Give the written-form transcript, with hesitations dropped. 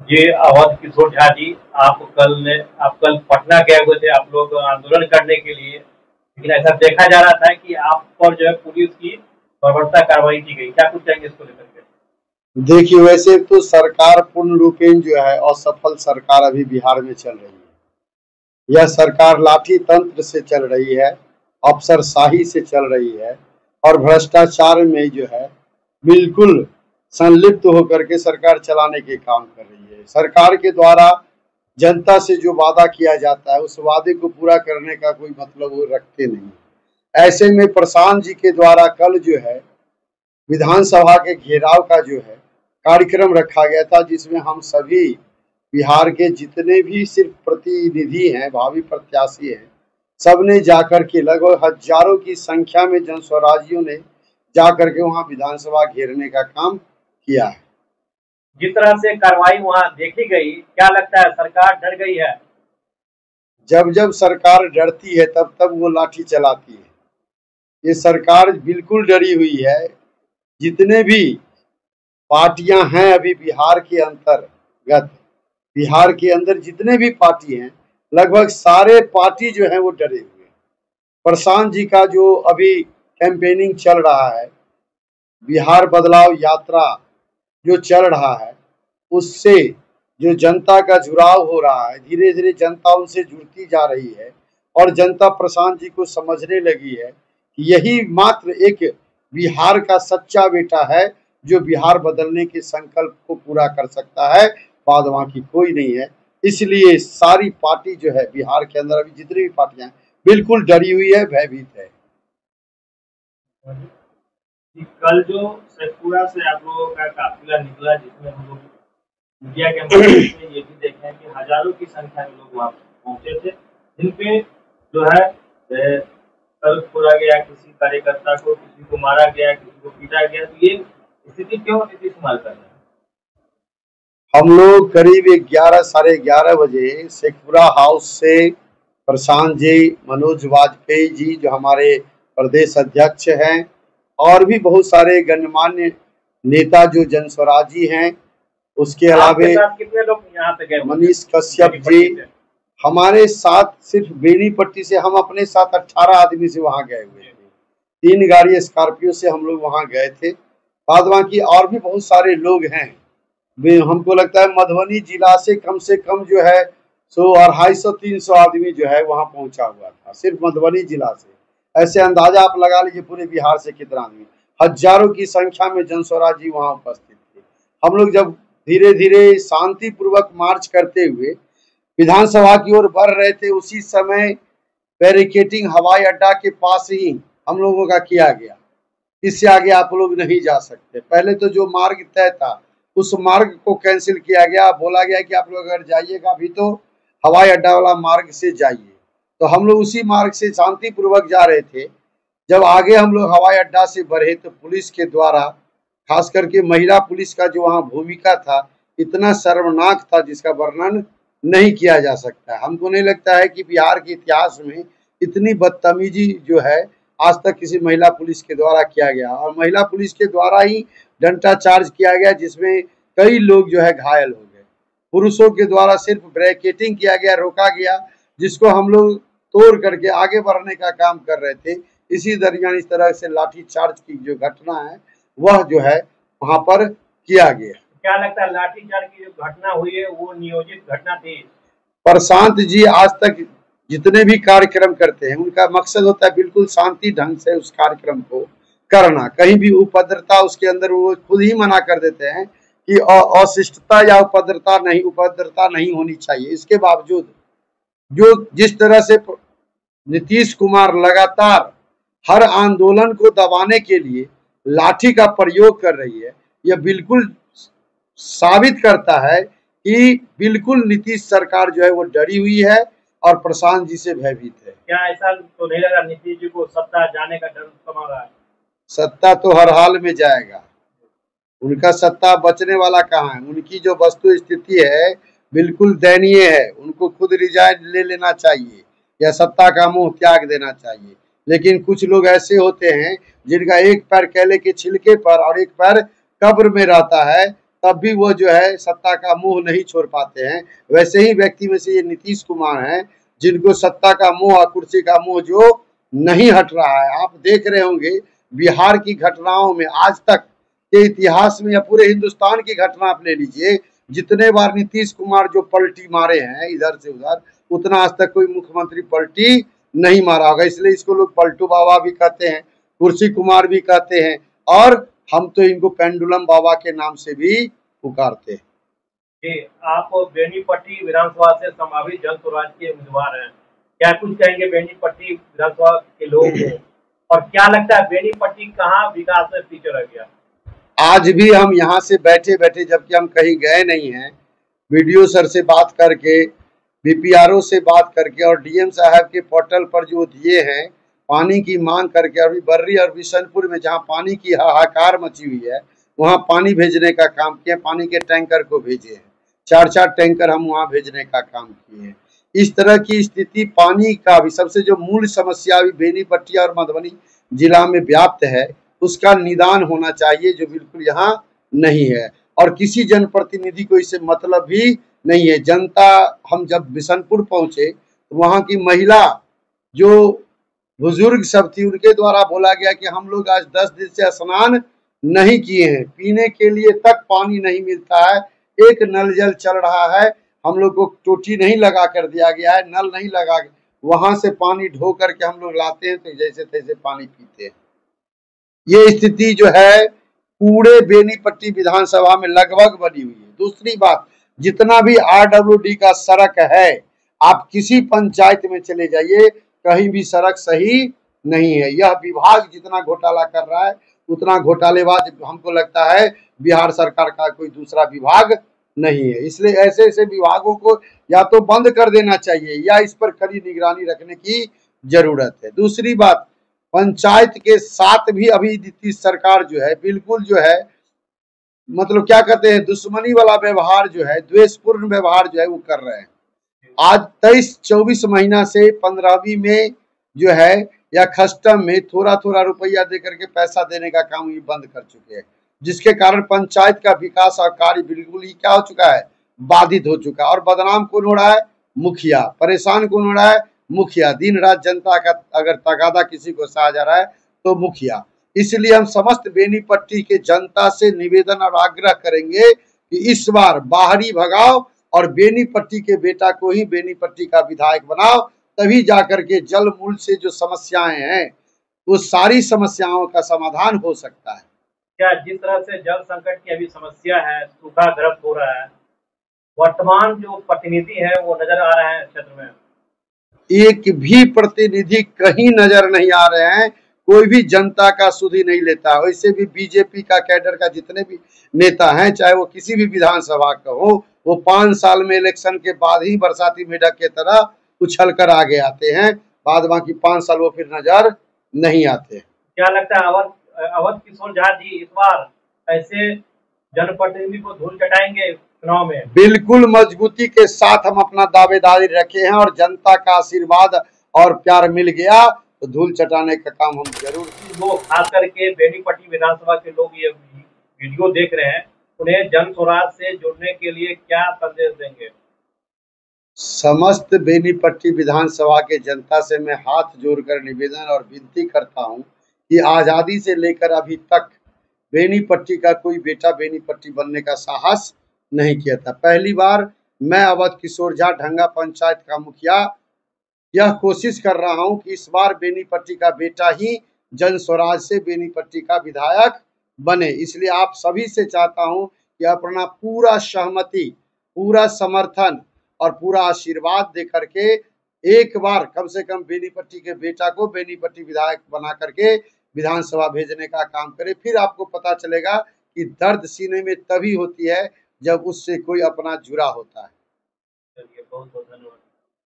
ये अवध किशोर झा जी, आप कल पटना गए हुए थे, आप लोग आंदोलन करने के लिए, लेकिन ऐसा देखा जा रहा था कि आप पर जो है पुलिस की बर्बरता कार्रवाई की गई। क्या कुछ कहेंगे इसको लेकर के? देखिए, वैसे तो सरकार पूर्ण रूपेण जो है असफल सरकार अभी बिहार में चल रही है। यह सरकार लाठी तंत्र से चल रही है, अफसरशाही से चल रही है और भ्रष्टाचार में जो है बिल्कुल संलिप्त होकर के सरकार चलाने के काम कर रही है। सरकार के द्वारा जनता से जो वादा किया जाता है उस वादे को पूरा करने का कोई मतलब वो रखते नहीं। ऐसे में प्रशांत जी के द्वारा कल जो है विधानसभा के घेराव का जो है कार्यक्रम रखा गया था, जिसमें हम सभी बिहार के जितने भी सिर्फ प्रतिनिधि हैं, भावी प्रत्याशी हैं, सबने जाकर के लगभग हजारों की संख्या में जन स्वराजियों ने जाकर के वहां विधानसभा घेरने का काम किया है। जिस तरह से कार्रवाई वहाँ देखी गई, क्या लगता है सरकार डर गई है? जब जब सरकार डरती है तब तब वो लाठी चलाती है। ये सरकार बिल्कुल डरी हुई है। जितने भी पार्टियां हैं अभी बिहार के अंतर्गत, बिहार के अंदर जितने भी पार्टी हैं, लगभग सारे पार्टी जो है वो डरे हुए हैं। प्रशांत जी का जो अभी कैंपेनिंग चल रहा है, बिहार बदलाव यात्रा जो चल रहा है, उससे जो जनता का जुड़ाव हो रहा है, धीरे धीरे जनता उनसे जुड़ती जा रही है और जनता प्रशांत जी को समझने लगी है कि यही मात्र एक बिहार का सच्चा बेटा है जो बिहार बदलने के संकल्प को पूरा कर सकता है, बाद बाकी कोई नहीं है। इसलिए सारी पार्टी जो है बिहार के अंदर अभी जितनी भी पार्टियां हैं बिल्कुल डरी हुई है, भयभीत है। कल जो शेखपुरा से आप लोगों का काफिला निकला, जिसमें हम लोग मीडिया के माध्यम से ये भी देखे हैं कि हजारों की संख्या में लोग वहाँ पहुंचे थे, जिनपे जो है कल छोड़ा गया, किसी कार्यकर्ता को, किसी को मारा गया, किसी को पीटा गया। तो ये स्थिति क्यों नीतीश कुमार कर रहे हैं? हम लोग करीब 11 साढ़े 11 बजे शेखपुरा हाउस से प्रशांत जी, मनोज वाजपेयी जी जो हमारे प्रदेश अध्यक्ष हैं और भी बहुत सारे गणमान्य नेता जो जन स्वराजी हैं, उसके अलावे कितने लोग यहाँ पे गए? मनीष कश्यप जी हमारे साथ, सिर्फ बेनीपट्टी से हम अपने साथ 18 आदमी से वहां गए हुए थे। 3 गाड़ी स्कॉर्पियो से हम लोग वहां गए थे। बाद बाकी और भी बहुत सारे लोग हैं। हमको लगता है मधुबनी जिला से कम जो है 250-300 आदमी जो है वहां पहुंचा हुआ था, सिर्फ मधुबनी जिला से। ऐसे अंदाजा आप लगा लीजिए पूरे बिहार से कितना आदमी, हजारों की संख्या में जन स्वराजी वहां उपस्थित थे। हम लोग जब धीरे धीरे शांति पूर्वक मार्च करते हुए विधानसभा की ओर बढ़ रहे थे, उसी समय बैरिकेटिंग हवाई अड्डा के पास ही हम लोगों का किया गया। इससे आगे आप लोग नहीं जा सकते। पहले तो जो मार्ग तय था उस मार्ग को कैंसिल किया गया, बोला गया कि आप लोग अगर जाइएगा भी तो हवाई अड्डा वाला मार्ग से जाइए। तो हम लोग उसी मार्ग से शांति पूर्वक जा रहे थे। जब आगे हम लोग हवाई अड्डा से बढ़े तो पुलिस के द्वारा, खास करके महिला पुलिस का जो वहाँ भूमिका था, इतना शर्मनाक था जिसका वर्णन नहीं किया जा सकता। हमको नहीं लगता है कि बिहार के इतिहास में इतनी बदतमीजी जो है आज तक किसी महिला पुलिस के द्वारा किया गया, और महिला पुलिस के द्वारा ही डंडा चार्ज किया गया, जिसमें कई लोग जो है घायल हो गए। पुरुषों के द्वारा सिर्फ ब्रैकेटिंग किया गया, रोका गया, जिसको हम लोग तोड़ करके आगे बढ़ने का काम कर रहे थे। इसी दरमियान इस तरह से लाठी चार्ज की जो घटना है वह जो है वहां पर किया गया। क्या लगता है लाठीचार्ज की जो घटना हुई है वो नियोजित घटना थी? प्रशांत जी आज तक जितने भी कार्यक्रम करते हैं उनका मकसद होता है बिल्कुल शांति ढंग से उस कार्यक्रम को करना। कहीं भी उपद्रवता उसके अंदर वो खुद ही मना कर देते हैं कि अशिष्टता या उपद्रवता नहीं होनी चाहिए। इसके बावजूद जो जिस तरह से नीतीश कुमार लगातार हर आंदोलन को दबाने के लिए लाठी का प्रयोग कर रही है, यह बिल्कुल साबित करता है कि बिल्कुल नीतीश सरकार जो है वो डरी हुई है और प्रशांत जी से भयभीत है। क्या ऐसा तो नहीं लगा नीतीश जी को सत्ता जाने का डर समा रहा है? सत्ता तो हर हाल में जाएगा, उनका सत्ता बचने वाला कहाँ है। उनकी जो वस्तु स्थिति है बिल्कुल दयनीय है। उनको खुद रिजाइन ले लेना चाहिए या सत्ता का मोह त्याग देना चाहिए। लेकिन कुछ लोग ऐसे होते हैं जिनका एक पैर केले के छिलके पर और एक पैर कब्र में रहता है, तब भी वो जो है सत्ता का मोह नहीं छोड़ पाते हैं। वैसे ही व्यक्ति में से ये नीतीश कुमार हैं, जिनको सत्ता का मोह और कुर्सी का मोह जो नहीं हट रहा है। आप देख रहे होंगे बिहार की घटनाओं में आज तक के इतिहास में या पूरे हिंदुस्तान की घटना आप ले लीजिए, जितने बार नीतीश कुमार जो पलटी मारे हैं इधर से उधर, उतना आज तक कोई मुख्यमंत्री पलटी नहीं मारा होगा। इसलिए इसको लोग पलटू बाबा भी कहते हैं, कुर्सी कुमार भी कहते हैं, और हम तो इनको पेंडुलम बाबा के नाम से भी पुकारते हैं। जी, आप बेनीपट्टी विधानसभा से संभावित जन स्वराज के उम्मीदवार हैं, क्या कुछ कहेंगे बेनीपट्टी विधानसभा के लोग को? और क्या लगता है बेनीपट्टी कहाँ विकास में पीछे रह गया? आज भी हम यहाँ से बैठे बैठे, जबकि हम कहीं गए नहीं हैं, वीडियो सर से बात करके, बीपीआरओ से बात करके और डीएम साहब के पोर्टल पर जो दिए हैं पानी की मांग करके, अभी बर्री और बिशनपुर में जहाँ पानी की हाहाकार मची हुई है वहाँ पानी भेजने का काम किया, पानी के टैंकर को भेजे हैं, 4-4 टैंकर हम वहाँ भेजने का काम किए हैं। इस तरह की स्थिति पानी का भी सबसे जो मूल समस्या अभी बेनीपट्टी और मधुबनी जिला में व्याप्त है, उसका निदान होना चाहिए, जो बिल्कुल यहाँ नहीं है। और किसी जनप्रतिनिधि को इससे मतलब भी नहीं है। जनता, हम जब बिशनपुर पहुंचे तो वहाँ की महिला जो बुजुर्ग सब थी, उनके द्वारा बोला गया कि हम लोग आज 10 दिन से स्नान नहीं किए हैं, पीने के लिए तक पानी नहीं मिलता है, एक नल जल चल रहा है, हम लोग को टोटी नहीं लगा कर दिया गया है, नल नहीं लगा, वहां से पानी ढो करके हम लोग लाते हैं तो जैसे तैसे पानी पीते हैं। ये स्थिति जो है पूरे बेनीपट्टी विधानसभा में लगभग बनी हुई है। दूसरी बात, जितना भी आरडब्ल्यूडी का सड़क है, आप किसी पंचायत में चले जाइए, कहीं भी सड़क सही नहीं है। यह विभाग जितना घोटाला कर रहा है उतना घोटालेबाज हमको लगता है बिहार सरकार का कोई दूसरा विभाग नहीं है। इसलिए ऐसे ऐसे विभागों को या तो बंद कर देना चाहिए या इस पर कड़ी निगरानी रखने की जरूरत है। दूसरी बात, पंचायत के साथ भी अभी नीतीश सरकार जो है बिल्कुल जो है, मतलब क्या कहते हैं, दुश्मनी वाला व्यवहार जो है, द्वेषपूर्ण व्यवहार जो है वो कर रहे हैं। आज 23-24 महीना से 15वीं में जो है या कस्टम में थोड़ा थोड़ा रुपया दे करके पैसा देने का काम ये बंद कर चुके हैं, जिसके कारण पंचायत का विकास और कार्य बिल्कुल ही क्या हो चुका है, बाधित हो चुका है। और बदनाम कौन हो रहा है, मुखिया। परेशान कौन हो रहा है, मुखिया। दिन रात जनता का अगर तगादा किसी को सहा जा रहा है तो मुखिया। इसलिए हम समस्त बेनीपट्टी के जनता से निवेदन और आग्रह करेंगे कि इस बार बाहरी भगाओ और बेनीपट्टी के बेटा को ही बेनीपट्टी का विधायक बनाओ, तभी जाकर के जल मूल से जो समस्याएं हैं वो सारी समस्याओं का समाधान हो सकता है। क्या जिस तरह से जल संकट की अभी समस्या है, सूखाग्रस्त हो रहा है, वर्तमान जो प्रतिनिधि है वो नजर आ रहे हैं क्षेत्र में? एक भी प्रतिनिधि कहीं नजर नहीं आ रहे हैं, कोई भी जनता का सुधि नहीं लेता। वैसे भी बीजेपी का कैडर का जितने भी नेता हैं, चाहे वो किसी भी विधानसभा का हो, वो 5 साल में इलेक्शन के बाद ही बरसाती मेढक की तरह उछल कर आगे आते हैं, बाद बाकी 5 साल वो फिर नजर नहीं आते। क्या लगता है अवध किशोर झा जी इस बार ऐसे जनप्रतिनिधि को धूल चटाएंगे चुनाव में? बिल्कुल मजबूती के साथ हम अपना दावेदारी रखे हैं और जनता का आशीर्वाद और प्यार मिल गया तो धूल चटाने का काम हम जरूर। वो खास करके बेनीपट्टी विधानसभा के लोग ये वीडियो देख रहे हैं, उन्हें जन स्वराज से जुड़ने के लिए क्या संदेश देंगे? समस्त बेनीपट्टी विधानसभा के जनता से मैं हाथ जोड़कर निवेदन और विनती करता हूं कि आजादी से लेकर अभी तक बेनीपट्टी का कोई बेटा बेनीपट्टी बनने का साहस नहीं किया था। पहली बार मैं अवध किशोर झा ढंगा पंचायत का मुखिया यह कोशिश कर रहा हूं कि इस बार बेनीपट्टी का बेटा ही जन स्वराज से बेनीपट्टी का विधायक बने। इसलिए आप सभी से चाहता हूं कि अपना पूरा सहमति, पूरा समर्थन और पूरा आशीर्वाद दे करके एक बार कम से कम बेनीपट्टी के बेटा को बेनीपट्टी विधायक बना करके विधानसभा भेजने का काम करें। फिर आपको पता चलेगा कि दर्द सीने में तभी होती है जब उससे कोई अपना जुड़ा होता है। चलिए, बहुत बहुत धन्यवाद।